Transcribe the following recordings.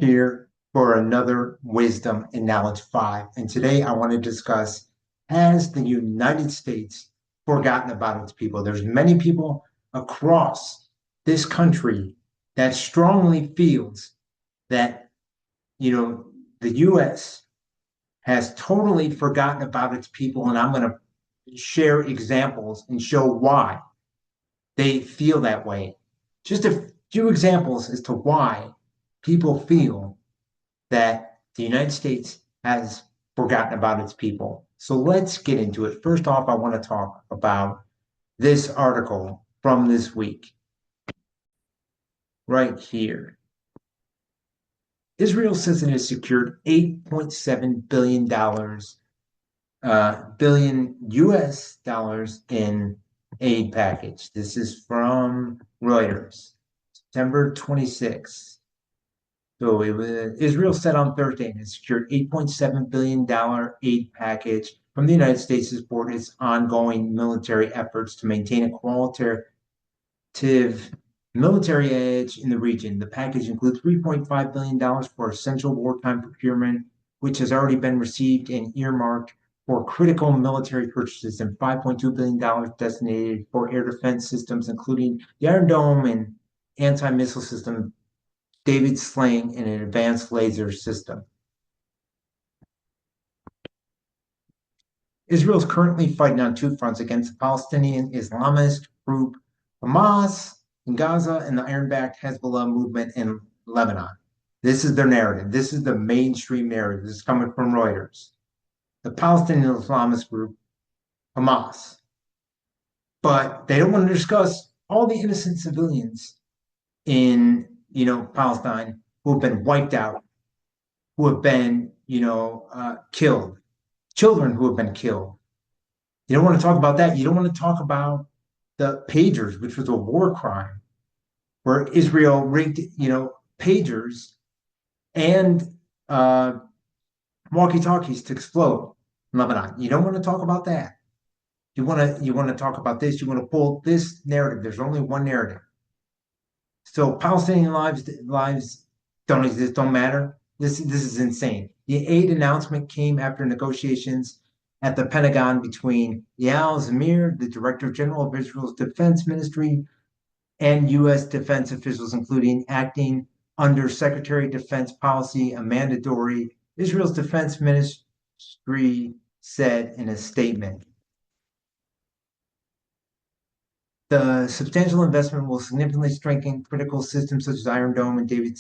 here for another Wisdom and Knowledge 5. And today I want to discuss, has the United States forgotten about its people? There's many people across this country that strongly feels that, the U.S. has totally forgotten about its people. And I'm going to share examples and show why they feel that way. Just a few examples as to why people feel that the United States has forgotten about its people. So let's get into it. First off, I want to talk about this article from this week. Right here. Israel says it has secured $8.7 billion US dollars in aid package. This is from Reuters, September 26th. So Israel said on Thursday it has secured $8.7 billion aid package from the United States to support its ongoing military efforts to maintain a qualitative military edge in the region. The package includes $3.5 billion for essential wartime procurement, which has already been received and earmarked for critical military purchases, and $5.2 billion designated for air defense systems, including the Iron Dome and anti-missile system, David Sling, and an advanced laser system. Israel is currently fighting on two fronts against the Palestinian Islamist group Hamas in Gaza and the iron-backed Hezbollah movement in Lebanon. This is their narrative. This is the mainstream narrative. This is coming from Reuters. The Palestinian Islamist group, Hamas. But they don't want to discuss all the innocent civilians in, Palestine who have been wiped out, who have been, killed, children who have been killed. You don't want to talk about that. You don't want to talk about the pagers, which was a war crime, where Israel rigged, pagers and walkie-talkies to explode in Lebanon. You don't want to talk about that. You want to talk about this. You want to pull this narrative. There's only one narrative. So Palestinian lives don't exist, don't matter. This is insane. The aid announcement came after negotiations at the Pentagon between Yael Zamir, the Director General of Israel's Defense Ministry, and U.S. defense officials, including acting Under Secretary of Defense Policy Amanda Dory. Israel's Defense Ministry said in a statement. The substantial investment will significantly strengthen critical systems such as Iron Dome and David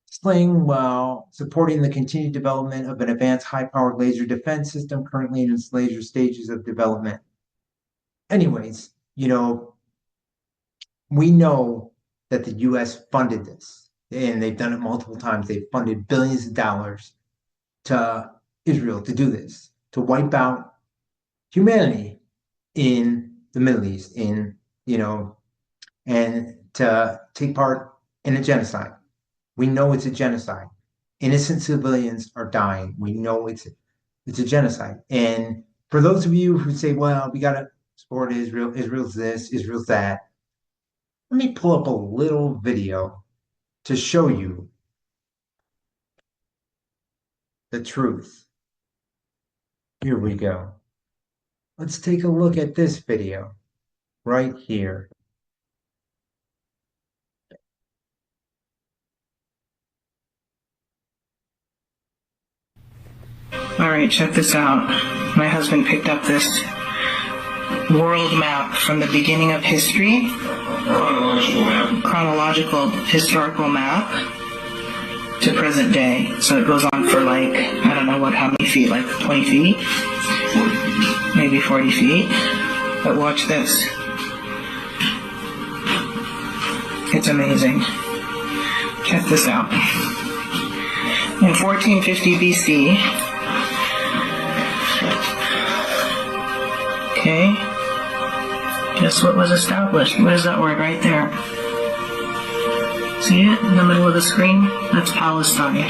Sling, while supporting the continued development of an advanced high-powered laser defense system currently in its later stages of development. Anyways, we know that the U.S. funded this, and they've done it multiple times. They've funded billions of dollars to Israel to do this, to wipe out humanity in the Middle East, and to take part in a genocide. We know it's a genocide. Innocent civilians are dying. We know it's a genocide. And for those of you who say, well, we got to support Israel, Israel's this, Israel's that, let me pull up a little video to show you the truth. Here we go. Let's take a look at this video right here. All right, check this out. My husband picked up this world map from the beginning of history. Chronological historical map to present day. So it goes on for I don't know how many feet, 20 feet? Maybe 40 feet. But watch this. It's amazing. Check this out. In 1450 BC, okay, guess what was established? What is that word right there? See it in the middle of the screen? That's Palestine.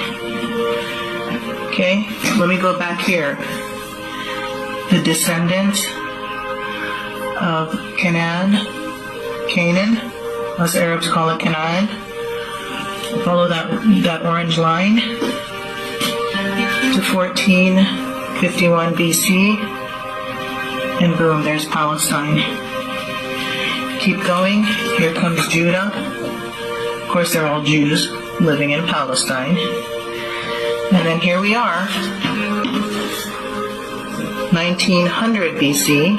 Okay, let me go back here. The descendant of Canaan, us Arabs call it Canaan, Follow that orange line to 1451 BC, and boom, there's Palestine. Keep going, here comes Judah. Of course, they're all Jews living in Palestine. And then here we are, 1900 BC,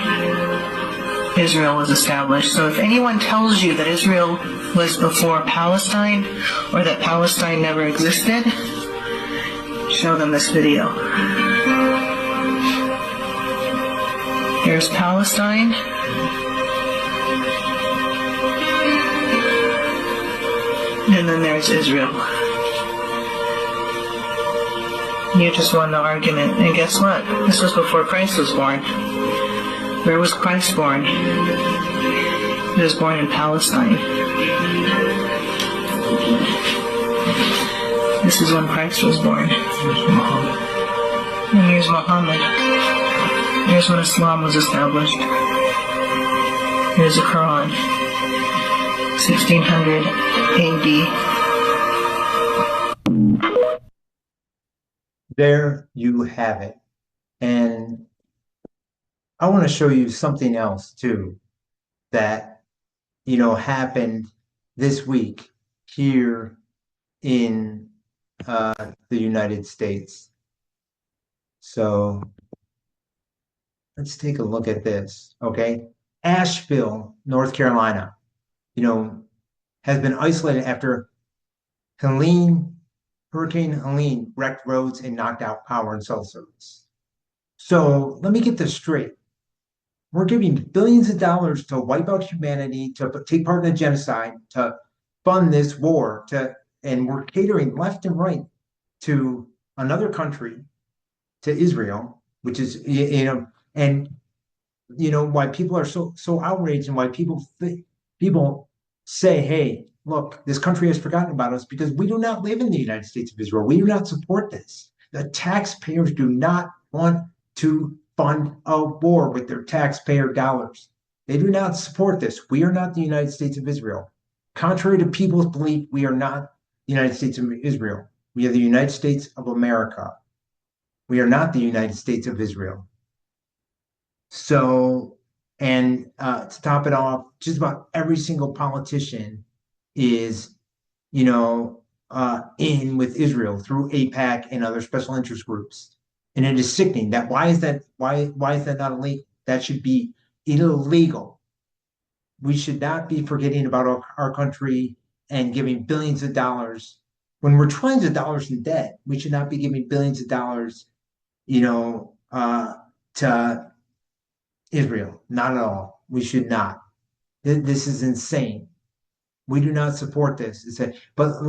Israel was established. So if anyone tells you that Israel was before Palestine, or that Palestine never existed, show them this video. Here's Palestine. And then there's Israel. You just won the argument. And guess what? This was before Christ was born. Where was Christ born? He was born in Palestine. This is when Christ was born. And here's Muhammad. Here's when Islam was established. Here's the Quran. 1600 AD. There you have it. And I want to show you something else too that, happened this week here in the United States. So let's take a look at this, okay? Asheville, North Carolina, has been isolated after Hurricane Helene wrecked roads and knocked out power and cell service. So let me get this straight. We're giving billions of dollars to wipe out humanity, to take part in a genocide, to fund this war, and we're catering left and right to another country, to Israel, which is, and why people are so outraged, and why people say, hey, look, this country has forgotten about us, because we do not live in the United States of Israel. We do not support this. The taxpayers do not want to fund a war with their taxpayer dollars. They do not support this. We are not the United States of Israel. Contrary to people's belief, we are not the United States of Israel. We are the United States of America. We are not the United States of Israel. So, and to top it off, just about every single politician is, in with Israel through AIPAC and other special interest groups. And it is sickening. Why is that not illegal? That should be illegal. We should not be forgetting about our country and giving billions of dollars when we're trillions of dollars in debt. We should not be giving billions of dollars, to Israel. Not at all. We should not. This is insane. We do not support this. But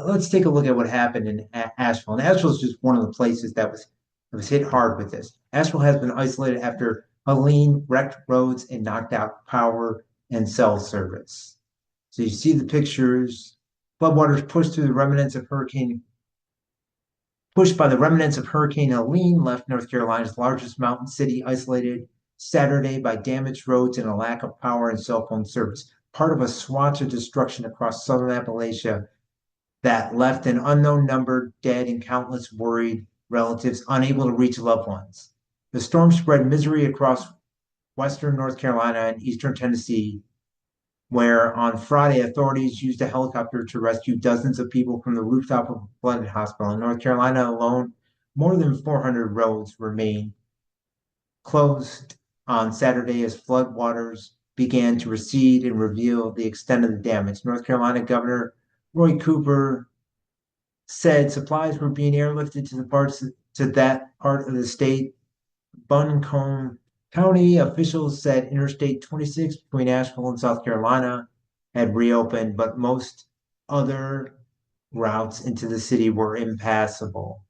let's take a look at what happened in Asheville. And Asheville is just one of the places that was hit hard with this. Asheville has been isolated after Helene wrecked roads and knocked out power and cell service. So you see the pictures. Floodwaters pushed by the remnants of Hurricane Helene left North Carolina's largest mountain city isolated Saturday by damaged roads and a lack of power and cell phone service, part of a swatch of destruction across southern Appalachia that left an unknown number dead and countless worried relatives unable to reach loved ones. The storm spread misery across western North Carolina and eastern Tennessee, where on Friday, authorities used a helicopter to rescue dozens of people from the rooftop of a flooded hospital. In North Carolina alone, more than 400 roads remain closed on Saturday as floodwaters began to recede and reveal the extent of the damage. North Carolina Governor Roy Cooper said supplies were being airlifted to that part of the state. Buncombe County officials said Interstate 26 between Asheville and South Carolina had reopened, but most other routes into the city were impassable.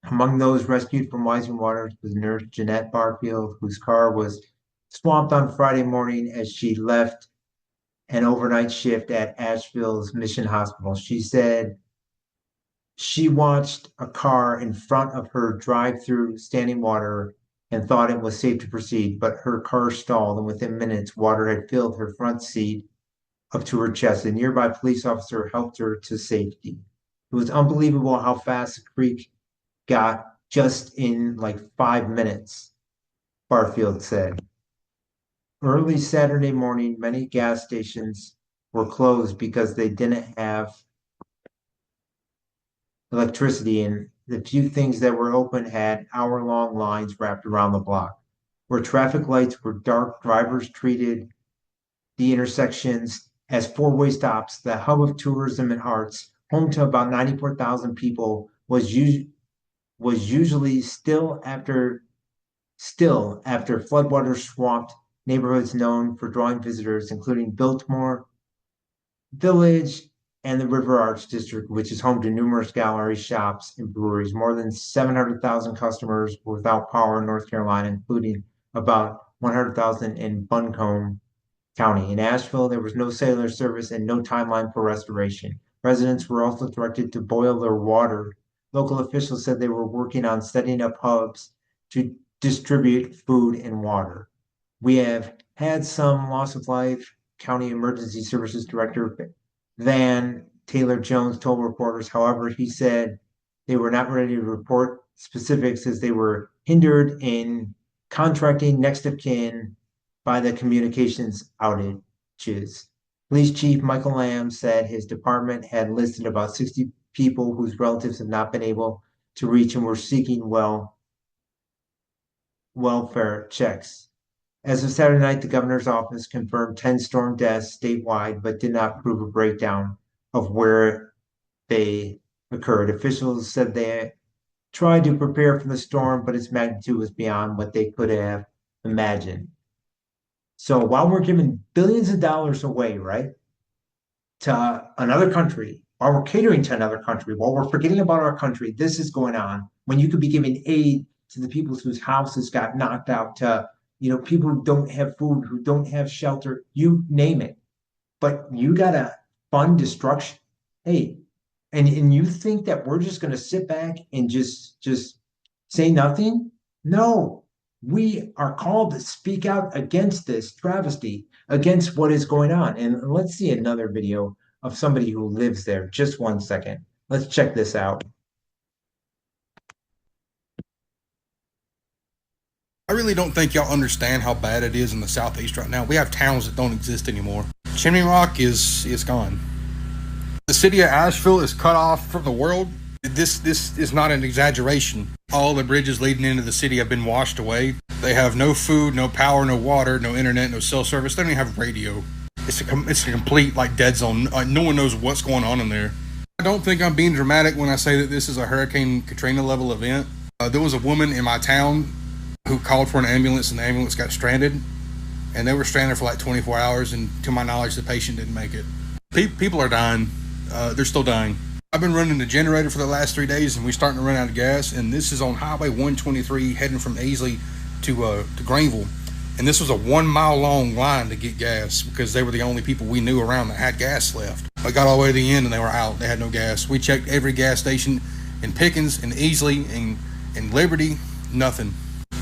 Among those rescued from Rising Waters was nurse Jeanette Barfield, whose car was swamped on Friday morning as she left an overnight shift at Asheville's Mission Hospital. She said she watched a car in front of her drive through standing water and thought it was safe to proceed, but her car stalled, and within minutes, water had filled her front seat up to her chest. A nearby police officer helped her to safety. It was unbelievable how fast the creek got just in like 5 minutes, Barfield said. Early Saturday morning, many gas stations were closed because they didn't have electricity, and the few things that were open had hour-long lines wrapped around the block. Where traffic lights were dark, drivers treated the intersections as four-way stops. The hub of tourism and arts, home to about 94,000 people, was usually still after floodwaters swamped neighborhoods known for drawing visitors, including Biltmore Village and the River Arts District, which is home to numerous galleries, shops, and breweries. More than 700,000 customers were without power in North Carolina, including about 100,000 in Buncombe County. In Asheville, there was no cellular service and no timeline for restoration. Residents were also directed to boil their water. Local officials said they were working on setting up hubs to distribute food and water. We have had some loss of life. County Emergency Services Director Van Taylor Jones told reporters. However, he said they were not ready to report specifics as they were hindered in contracting next of kin by the communications outages. Police Chief Michael Lamb said his department had listed about 60 people whose relatives have not been able to reach and were seeking welfare checks. As of Saturday night, the governor's office confirmed 10 storm deaths statewide, but did not prove a breakdown of where they occurred. Officials said they tried to prepare for the storm, but its magnitude was beyond what they could have imagined. So while we're giving billions of dollars away, right, to another country, while we're catering to another country, while we're forgetting about our country, this is going on when you could be giving aid to the people whose houses got knocked out, to people who don't have food, who don't have shelter, you name it. But you gotta fund destruction. Hey, and you think that we're just gonna sit back and just say nothing? No, we are called to speak out against this travesty, against what is going on. And let's see another video of somebody who lives there. Just 1 second. Let's check this out. I really don't think y'all understand how bad it is in the Southeast right now. We have towns that don't exist anymore. Chimney Rock is gone. The city of Asheville is cut off from the world. This is not an exaggeration. All the bridges leading into the city have been washed away. They have no food, no power, no water, no internet, no cell service. They don't even have radio. It's a complete dead zone. No one knows what's going on in there. I don't think I'm being dramatic when I say that this is a Hurricane Katrina level event. There was a woman in my town who called for an ambulance, and the ambulance got stranded, and they were stranded for 24 hours, and to my knowledge the patient didn't make it. People are dying. They're still dying. I've been running the generator for the last 3 days, and we're starting to run out of gas, and this is on Highway 123 heading from Aisley to Greenville, and this was a 1 mile long line to get gas because they were the only people we knew around that had gas left. I got all the way to the end and they were out. They had no gas. We checked every gas station in Pickens and Aisley and Liberty, nothing.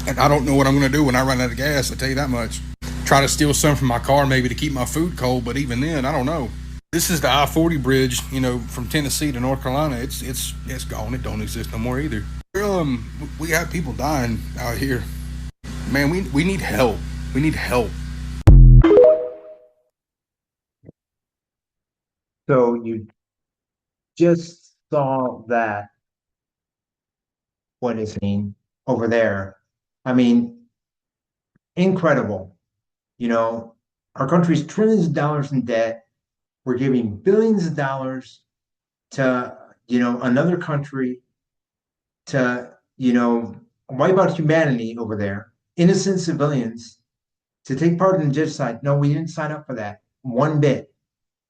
And I don't know what I'm going to do when I run out of gas, I tell you that much. Try to steal some from my car maybe to keep my food cold, but even then, I don't know. This is the I-40 bridge, from Tennessee to North Carolina. It's gone. It don't exist no more either. We have people dying out here. Man, we need help. We need help. So you just saw that what is happening over there. I mean, incredible. Our country's trillions of dollars in debt. We're giving billions of dollars to, another country to, wipe out humanity over there, innocent civilians, to take part in genocide. No, we didn't sign up for that one bit.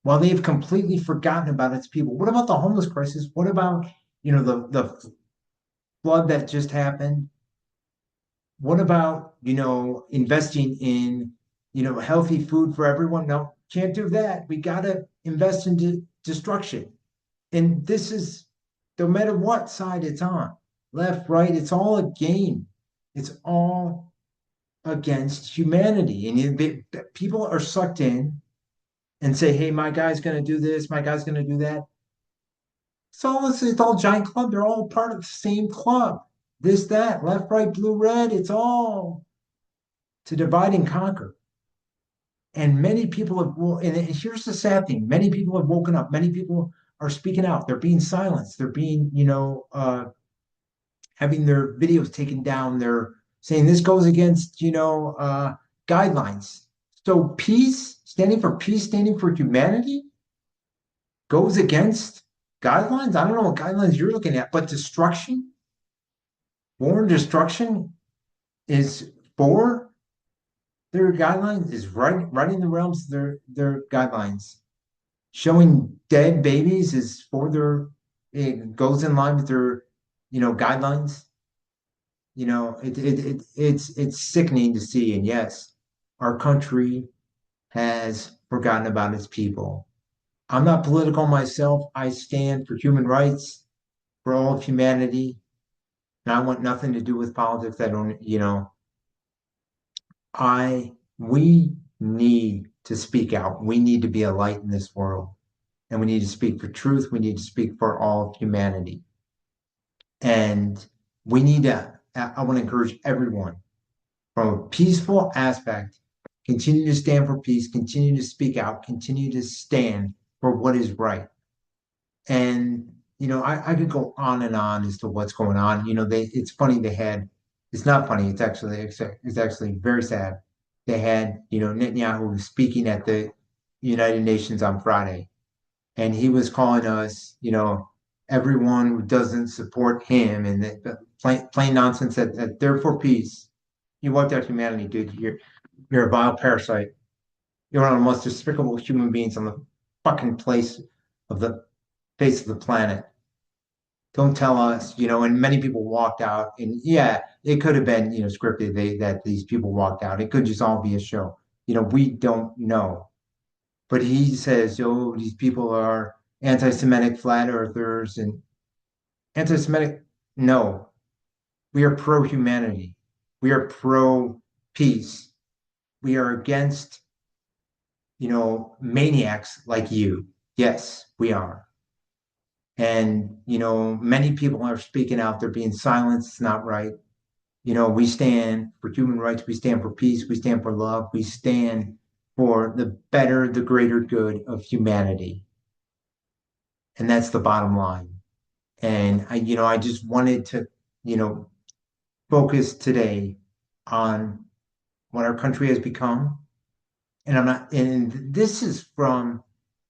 While they've completely forgotten about its people. What about the homeless crisis? What about, the flood that just happened? What about, investing in, healthy food for everyone? No, can't do that. We got to invest in destruction. And this is, no matter what side it's on, left, right, it's all a game. It's all against humanity. And people are sucked in. and say, hey, my guy's going to do this, my guy's going to do that. It's all giant club. They're all part of the same club. This, that, left, right, blue, red. It's all to divide and conquer. And many people have, and here's the sad thing: many people have woken up. Many people are speaking out. They're being silenced. They're being, having their videos taken down. They're saying this goes against, guidelines. So peace, standing for peace, standing for humanity, goes against guidelines. I don't know what guidelines you're looking at, but destruction, war and destruction is for their guidelines, is right in the realms of their guidelines. Showing dead babies is for it goes in line with their, guidelines. It's sickening to see. And yes, our country has forgotten about its people. I'm not political myself. I stand for human rights, for all of humanity, and I want nothing to do with politics. I don't, we need to speak out. We need to be a light in this world, and we need to speak for truth. We need to speak for all of humanity. And I want to encourage everyone from a peaceful aspect, continue to stand for peace, continue to speak out, continue to stand for what is right. And, I could go on and on as to what's going on. It's funny it's not funny. It's actually very sad. They had, Netanyahu speaking at the United Nations on Friday, and he was calling us, everyone who doesn't support him, and plain nonsense that they're for peace. You wiped out humanity, dude. You're a vile parasite. You're one of the most despicable human beings on the fucking of the face of the planet. Don't tell us, and many people walked out, and yeah, it could have been, scripted, that these people walked out. It could just all be a show. We don't know. But he says, oh, these people are anti-Semitic flat earthers and anti-Semitic. No, we are pro-humanity. We are pro-peace. We are against, maniacs like you. Yes, we are. And, many people are speaking out. They're being silenced. It's not right. We stand for human rights. We stand for peace. We stand for love. We stand for the greater good of humanity. And that's the bottom line. And I just wanted to, focus today on what our country has become. And this is from,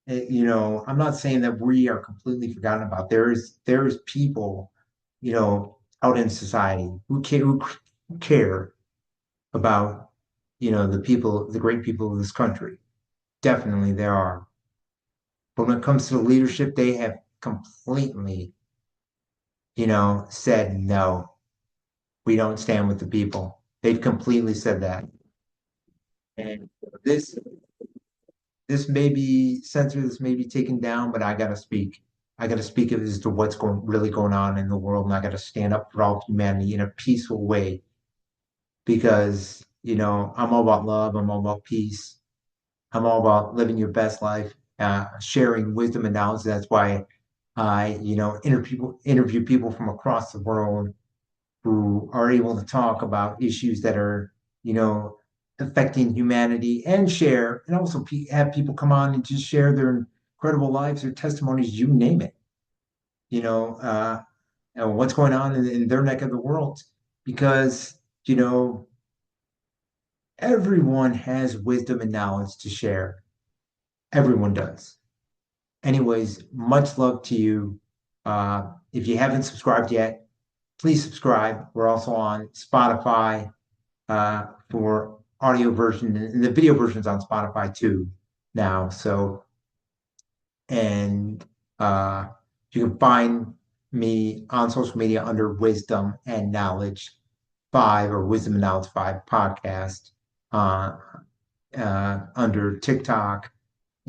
I'm not saying that we are completely forgotten about. There is people, out in society who care about, the great people of this country. Definitely there are. But when it comes to the leadership, they have completely, said no, we don't stand with the people. They've completely said that. And this may be censored, this may be taken down, but I gotta speak. I gotta speak as to what's really going on in the world, and I gotta stand up for all humanity in a peaceful way because I'm all about love, I'm all about peace, I'm all about living your best life, sharing wisdom and knowledge. That's why I, interview people from across the world who are able to talk about issues that are, affecting humanity and share, and also have people come on and just share their incredible lives, their testimonies, you name it, you know, uh, what's going on in their neck of the world. Because, everyone has wisdom and knowledge to share. Everyone does. Anyways, much love to you. If you haven't subscribed yet, please subscribe. We're also on Spotify for audio version, and the video version's on Spotify too now. So, and you can find me on social media under Wisdom and Knowledge 5 or Wisdom and Knowledge 5 podcast, under TikTok,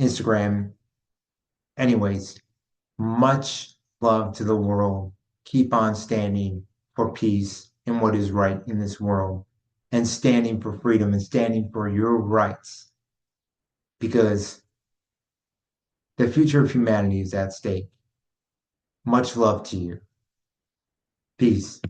Instagram. Anyways, much love to the world. Keep on standing for peace and what is right in this world, and standing for freedom and standing for your rights. Because The future of humanity is at stake. Much love to you. Peace.